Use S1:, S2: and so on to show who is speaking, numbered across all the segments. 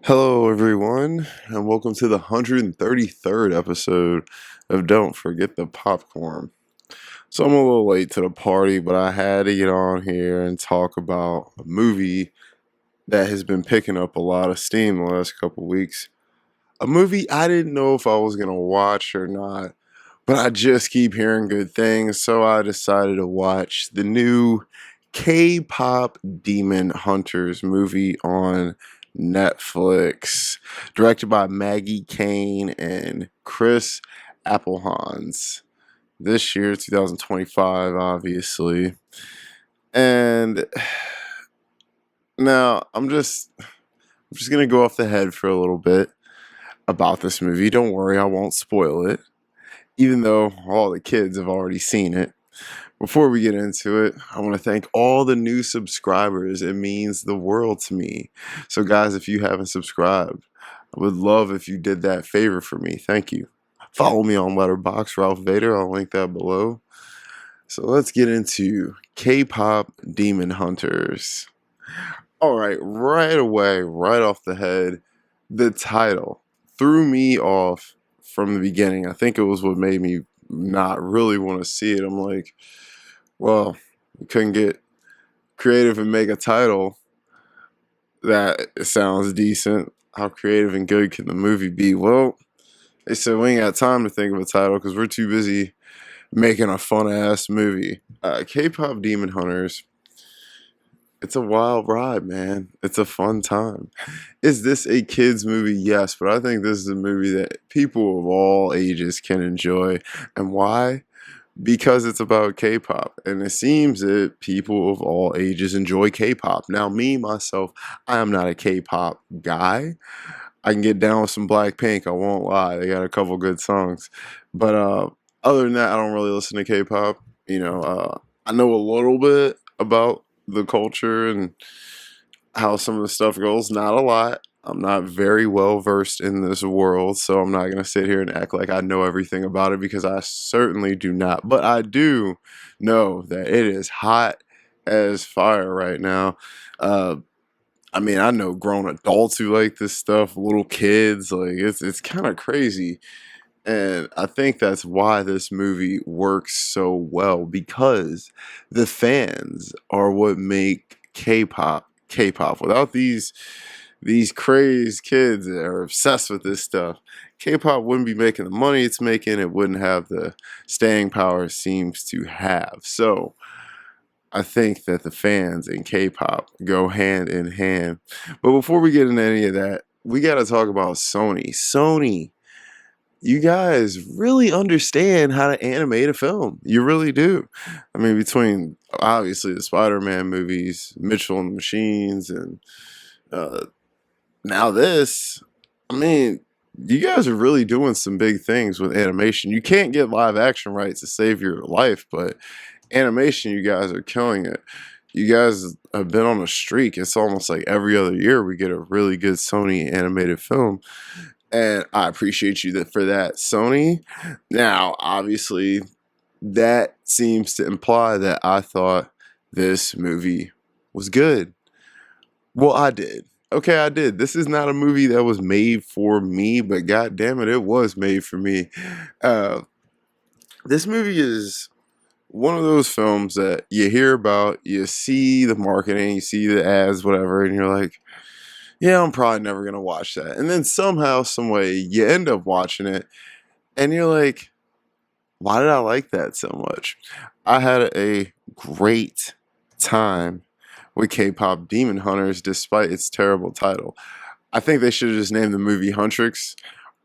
S1: Hello, everyone, and welcome to the 133rd episode of Don't Forget the Popcorn. So, I'm a little late to the party, but I had to get on here and talk about a movie that has been picking up a lot of steam the last couple weeks. A movie I didn't know if I was going to watch or not, but I just keep hearing good things, so I decided to watch the new K-pop Demon Hunters movie on Netflix, directed by Maggie Kane and Chris Applehans. This year, 2025, obviously. And now I'm just gonna go off the head for a little bit about this movie. Don't worry, I won't spoil it, even though all the kids have already seen it. Before we get into it, I want to thank all the new subscribers. It means the world to me. So, guys, if you haven't subscribed, I would love if you did that favor for me. Thank you. Follow me on Letterboxd, Ralph Vader. I'll link that below. So, let's get into K pop Demon Hunters. All right away, right off the head, the title threw me off from the beginning. I think it was what made me not really want to see it. I'm like, well, we couldn't get creative and make a title that sounds decent. How creative and good can the movie be? Well, they said we ain't got time to think of a title because we're too busy making a fun ass movie. K-pop Demon Hunters. It's a wild ride, man. It's a fun time. Is this a kids movie? Yes, but I think this is a movie that people of all ages can enjoy. And why? Because it's about K-pop, and it seems that people of all ages enjoy K-pop. Now, me myself, I am not a K-pop guy. I can get down with some Blackpink. I won't lie; they got a couple good songs. But other than that, I don't really listen to K-pop. I know a little bit about the culture and how some of the stuff goes. Not a lot. I'm not very well versed in this world, so I'm not going to sit here and act like I know everything about it because I certainly do not. But I do know that it is hot as fire right now. Uh, I know grown adults who like this stuff, little kids, like it's kind of crazy. And I think that's why this movie works so well because the fans are what make K-pop K-pop. Without these crazed kids that are obsessed with this stuff, K-pop wouldn't be making the money it's making. It wouldn't have the staying power it seems to have. So I think that the fans and K-pop go hand in hand. But before we get into any of that, we got to talk about Sony. Sony, you guys really understand how to animate a film. You really do. I mean, between obviously the Spider-Man movies, Mitchell and the Machines, and uh, now this, I mean, you guys are really doing some big things with animation. You can't get live action rights to save your life, but animation, you guys are killing it. You guys have been on a streak. It's almost like every other year we get a really good Sony animated film. And I appreciate you for that, Sony. Now, obviously, that seems to imply that I thought this movie was good. Well, I did. Okay, I did. This is not a movie that was made for me, but god damn it, it was made for me. Uh, this movie is one of those films that you hear about, you see the marketing, you see the ads, whatever, and you're like, yeah, I'm probably never gonna watch that. And then somehow, some way, you end up watching it, and you're like, why did I like that so much? I had a great time with K-pop Demon Hunters, despite its terrible title. I think they should have just named the movie Huntrix,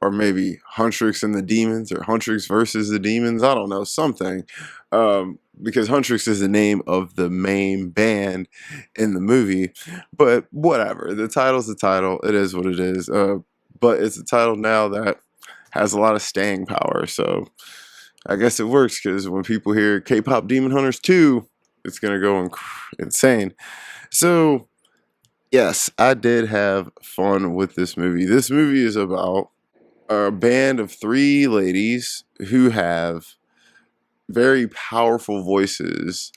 S1: or maybe Huntrix and the Demons, or Huntrix versus the Demons. I don't know, something. Because Huntrix is the name of the main band in the movie. But whatever. The title's the title. It is what it is. But it's a title now that has a lot of staying power. So I guess it works because when people hear K-pop Demon Hunters 2, it's going to go insane. So yes, I did have fun with this movie. This movie is about a band of three ladies who have very powerful voices.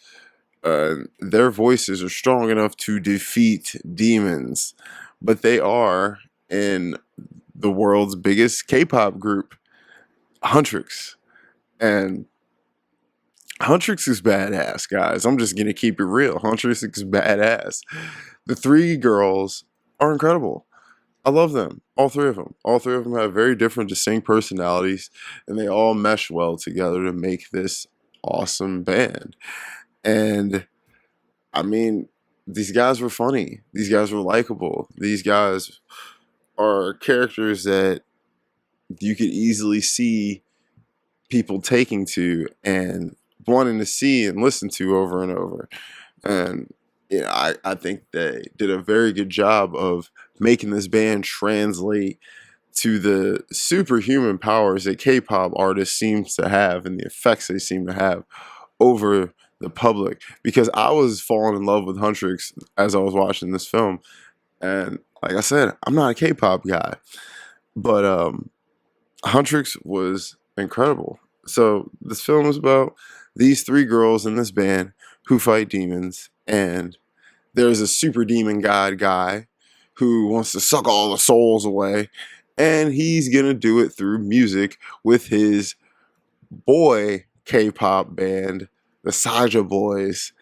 S1: Their voices are strong enough to defeat demons, but they are in the world's biggest K-pop group, Huntrix. And Huntrix is badass, guys. I'm just gonna keep it real. Huntrix is badass. The three girls are incredible. I love them. All three of them. All three of them have very different, distinct personalities, and they all mesh well together to make this awesome band. And I mean, these guys were funny. These guys were likable. These guys are characters that you could easily see people taking to and wanting to see and listen to over and over. And I think they did a very good job of making this band translate to the superhuman powers that K-pop artists seem to have and the effects they seem to have over the public. Because I was falling in love with Huntrix as I was watching this film, and like I said, I'm not a K-pop guy, but Huntrix was incredible. So this film is about these three girls in this band who fight demons, and there's a super demon god guy who wants to suck all the souls away, and he's gonna do it through music with his boy K-pop band, the Saja Boys,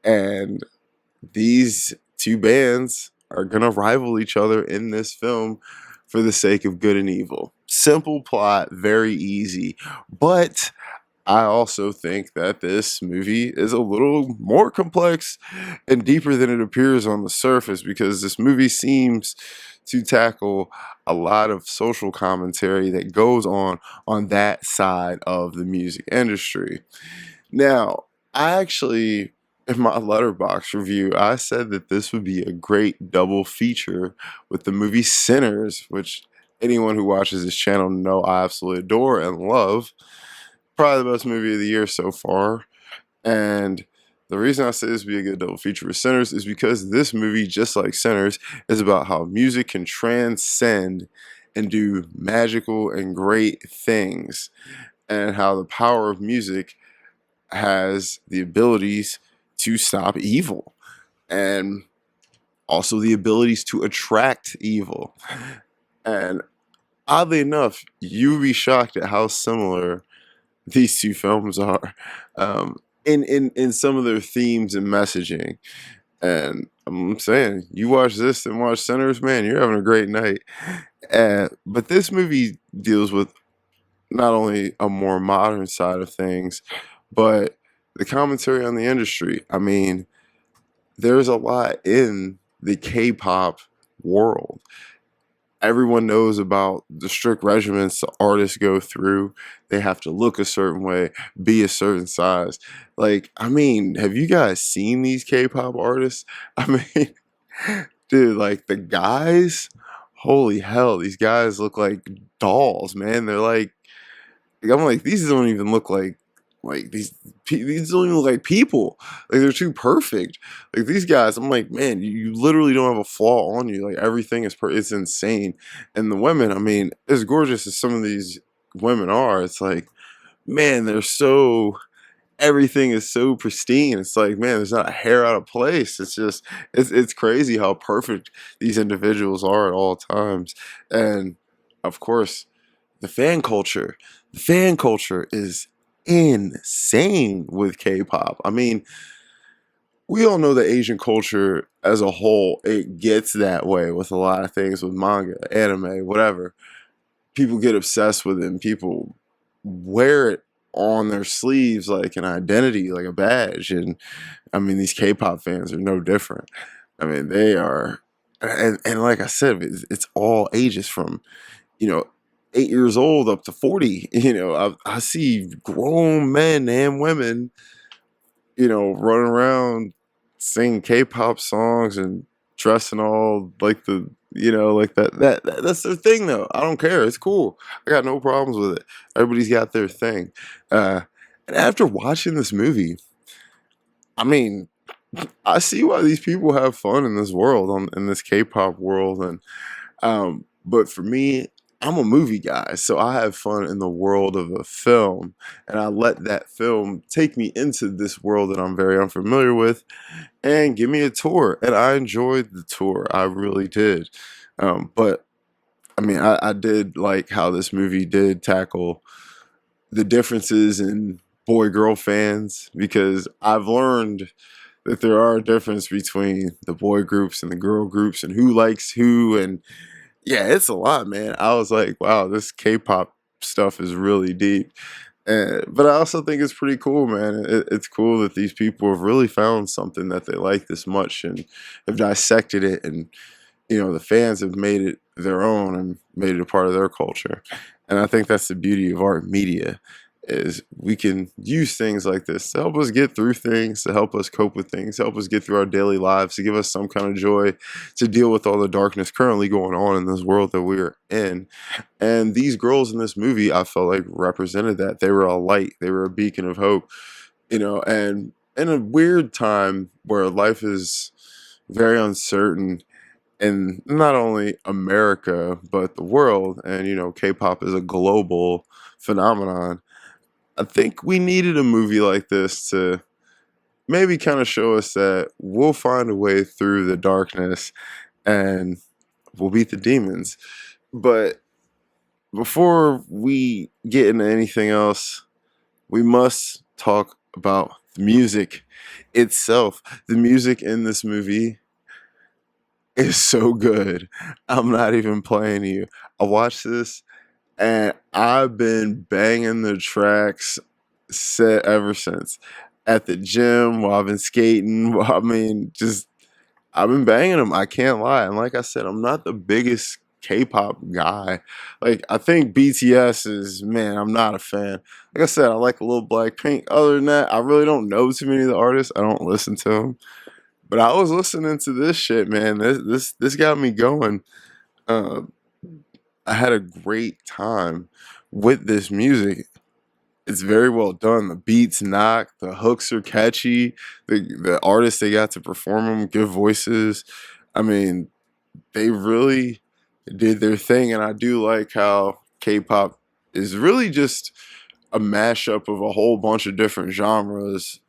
S1: and these two bands are gonna rival each other in this film for the sake of good and evil. Simple plot, very easy, but I also think that this movie is a little more complex and deeper than it appears on the surface, because this movie seems to tackle a lot of social commentary that goes on that side of the music industry. Now, I actually, in my letterbox review, I said that this would be a great double feature with the movie Sinners, which anyone who watches this channel know I absolutely adore and love. Probably the best movie of the year so far. And the reason I say this would be a good double feature with Sinners is because this movie, just like Sinners, is about how music can transcend and do magical and great things, and how the power of music has the abilities to stop evil and also the abilities to attract evil. And oddly enough, you'd be shocked at how similar these two films are, in some of their themes and messaging. And I'm saying, you watch this and watch Sinners, man, you're having a great night. But this movie deals with not only a more modern side of things, but the commentary on the industry. I mean, there's a lot in the K-pop world. Everyone knows about the strict regimens the artists go through. They have to look a certain way, be a certain size. Like, I mean, have you guys seen these K-pop artists? I mean, dude, like the guys, holy hell, these guys look like dolls, man. They're like, I'm like, these don't even look like these don't even look like people. Like, they're too perfect. Like, these guys, I'm like, man, you literally don't have a flaw on you. Like, everything is it's insane. And the women, I mean, as gorgeous as some of these women are, it's like, man, they're so, everything is so pristine. It's like, man, there's not a hair out of place. It's just, it's crazy how perfect these individuals are at all times. And of course, the fan culture. The fan culture is insane with K-pop. I mean, we all know that Asian culture as a whole, it gets that way with a lot of things, with manga, anime, whatever. People get obsessed with it, and people wear it on their sleeves like an identity, like a badge. And I mean, these K-pop fans are no different. I mean, they are, and like I said, it's all ages from, you know, 8 years old up to 40. I see grown men and women, running around singing K-pop songs and dressing all like like that's their thing though. I don't care. It's cool. I got no problems with it. Everybody's got their thing. Uh, and after watching this movie, I mean, I see why these people have fun in this world, in this K-pop world. And but for me, I'm a movie guy, so I have fun in the world of a film, and I let that film take me into this world that I'm very unfamiliar with and give me a tour. And I enjoyed the tour, I really did. But I mean, I did like how this movie did tackle the differences in boy girl fans because I've learned that there are a difference between the boy groups and the girl groups and who likes who. And yeah, it's a lot, man. I was like, wow, this K-pop stuff is really deep. But I also think it's pretty cool, man. It's cool that these people have really found something that they like this much and have dissected it, and the fans have made it their own and made it a part of their culture. And I think that's the beauty of art media is we can use things like this to help us get through things, to help us cope with things, to help us get through our daily lives, to give us some kind of joy, to deal with all the darkness currently going on in this world that we're in. And these girls in this movie, I felt like represented that. They were a light, they were a beacon of hope, and in a weird time where life is very uncertain in not only America but the world, and K-pop is a global phenomenon. I think we needed a movie like this to maybe kind of show us that we'll find a way through the darkness and we'll beat the demons. But before we get into anything else, we must talk about the music itself. The music in this movie is so good. I'm not even playing you. I watched this and I've been banging the tracks set ever since. At the gym, while I've been skating, I mean, just I've been banging them. I can't lie. And like I said, I'm not the biggest K-pop guy. Like I think BTS is, man, I'm not a fan. Like I said, I like a little Blackpink. Other than that, I really don't know too many of the artists. I don't listen to them. But I was listening to this shit, man. This got me going. Uh, I had a great time with this music. It's very well done. The beats knock, the hooks are catchy. The artists they got to perform them, give voices. I mean, they really did their thing, and I do like how K-pop is really just a mashup of a whole bunch of different genres.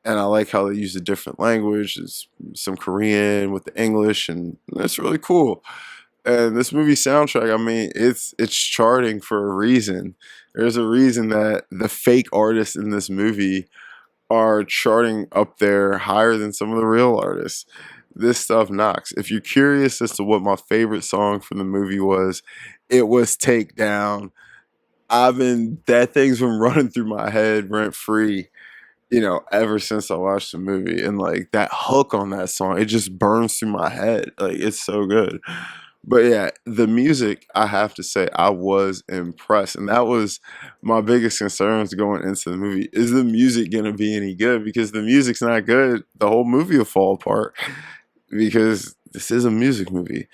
S1: And I like how they use a different language. There's some Korean with the English, and that's really cool. And this movie soundtrack, I mean, it's charting for a reason. There's a reason that the fake artists in this movie are charting up there higher than some of the real artists. This stuff knocks. If you're curious as to what my favorite song from the movie was, it was Take Down. That thing's been running through my head rent free, ever since I watched the movie. And like that hook on that song, it just burns through my head. Like it's so good. But yeah, the music, I have to say, I was impressed. And that was my biggest concerns going into the movie. Is the music going to be any good? Because the music's not good, the whole movie will fall apart. Because this is a music movie.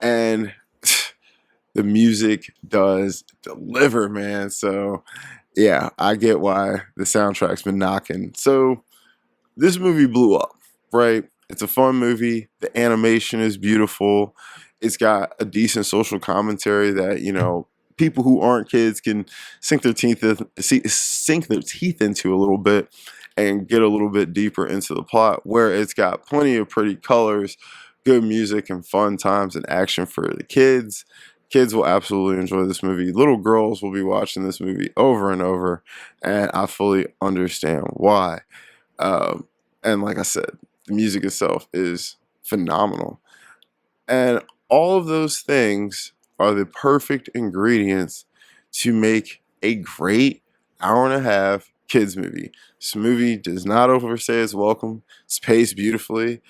S1: And the music does deliver, man. So yeah, I get why the soundtrack's been knocking. So this movie blew up, right? It's a fun movie. The animation is beautiful. It's got a decent social commentary that people who aren't kids can sink their teeth into a little bit and get a little bit deeper into the plot. Where it's got plenty of pretty colors, good music, and fun times and action for the kids. Kids will absolutely enjoy this movie. Little girls will be watching this movie over and over, and I fully understand why. And like I said, the music itself is phenomenal. And all of those things are the perfect ingredients to make a great hour and a half kids movie. This movie does not overstay its welcome. It's paced beautifully.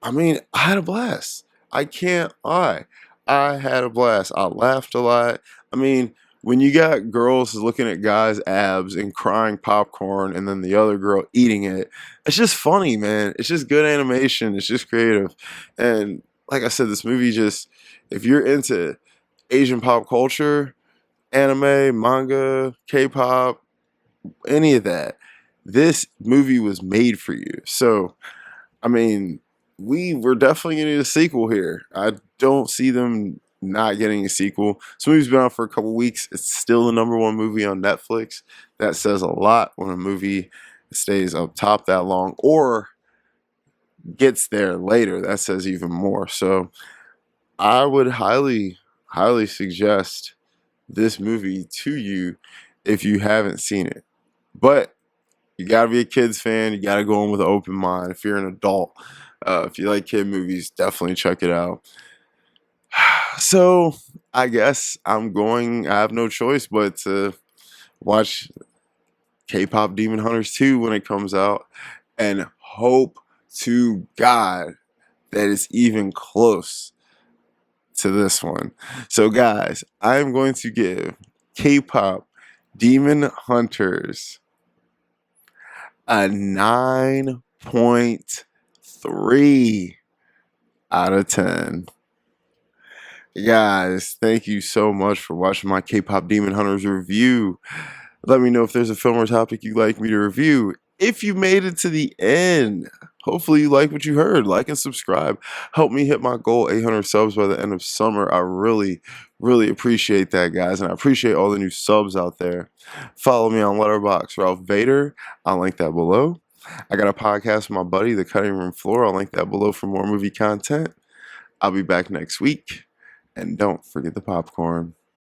S1: I mean, I had a blast. I can't lie. I had a blast. I laughed a lot. I mean, when you got girls looking at guys' abs and crying popcorn and then the other girl eating it, it's just funny, man. It's just good animation. It's just creative. And like I said, this movie just, if you're into Asian pop culture, anime, manga, K-pop, any of that, this movie was made for you. So, I mean, we were definitely getting a sequel here. I don't see them not getting a sequel. This movie's been out for a couple weeks. It's still the number one movie on Netflix. That says a lot when a movie stays up top that long or gets there later. That says even more. So I would highly, highly suggest this movie to you if you haven't seen it. But you gotta be a kids fan. You gotta go in with an open mind. If you're an adult, if you like kid movies, definitely check it out. So I guess I have no choice but to watch K-pop Demon Hunters 2 when it comes out, and hope to God that it's even close to this one. So guys, I'm going to give K-pop Demon Hunters a 9.3 out of 10. Guys, thank you so much for watching my K-pop Demon Hunters review. Let me know if there's a film or topic you'd like me to review. If you made it to the end, hopefully you like what you heard. Like and subscribe. Help me hit my goal, 800 subs by the end of summer. I really, really appreciate that, guys. And I appreciate all the new subs out there. Follow me on Letterboxd, Ralph Vader. I'll link that below. I got a podcast with my buddy, The Cutting Room Floor. I'll link that below for more movie content. I'll be back next week. And don't forget the popcorn.